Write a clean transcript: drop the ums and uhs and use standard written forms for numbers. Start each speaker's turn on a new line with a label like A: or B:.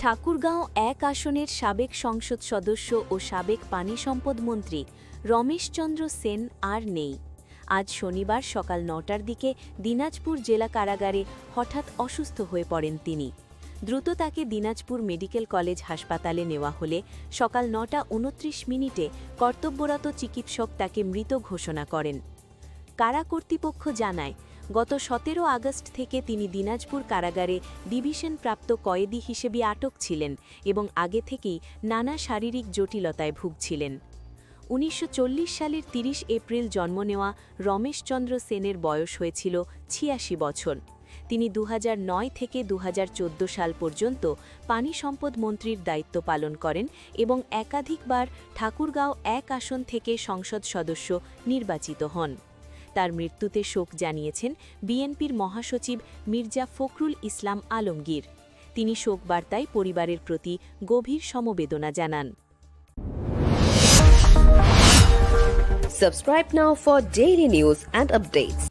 A: ঠাকুরগাঁও ১ আসনের সাবেক সংসদ সদস্য ও সাবেক পানি সম্পদ মন্ত্রী রমেশচন্দ্র সেন আর নেই। আজ শনিবার সকাল ৯টার দিকে দিনাজপুর জেলা কারাগারে হঠাৎ অসুস্থ হয়ে পড়েন তিনি। দ্রুত তাকে দিনাজপুর মেডিকেল কলেজ হাসপাতালে নেওয়া হলে সকাল ৯টা ২৯ কর্তব্যরত চিকিৎসক তাকে মৃত ঘোষণা করেন। কারা কর্তৃপক্ষ জানায়, গত ১৭ আগস্ট থেকে তিনি দিনাজপুর কারাগারে ডিভিশনপ্রাপ্ত কয়েদি হিসেবে আটক ছিলেন এবং আগে থেকেই নানা শারীরিক জটিলতায় ভুগছিলেন। ১৯৪০ সালের ৩০ এপ্রিল জন্ম নেওয়া রমেশচন্দ্র সেনের বয়স হয়েছিল ৮৬ বছর। তিনি ২০০৯ থেকে ২০১৪ সাল পর্যন্ত পানি সম্পদ মন্ত্রীর দায়িত্ব পালন করেন এবং একাধিকবার ঠাকুরগাঁও ১ আসন থেকে সংসদ সদস্য নির্বাচিত হন। তার মৃত্যুতে শোক জানিয়েছেন বিএনপির মহাসচিব মির্জা ফখরুল ইসলাম আলমগীর। তিনি শোকবার্তায় পরিবারের প্রতি গভীর সমবেদনা জানান।
B: Subscribe now for daily news and updates.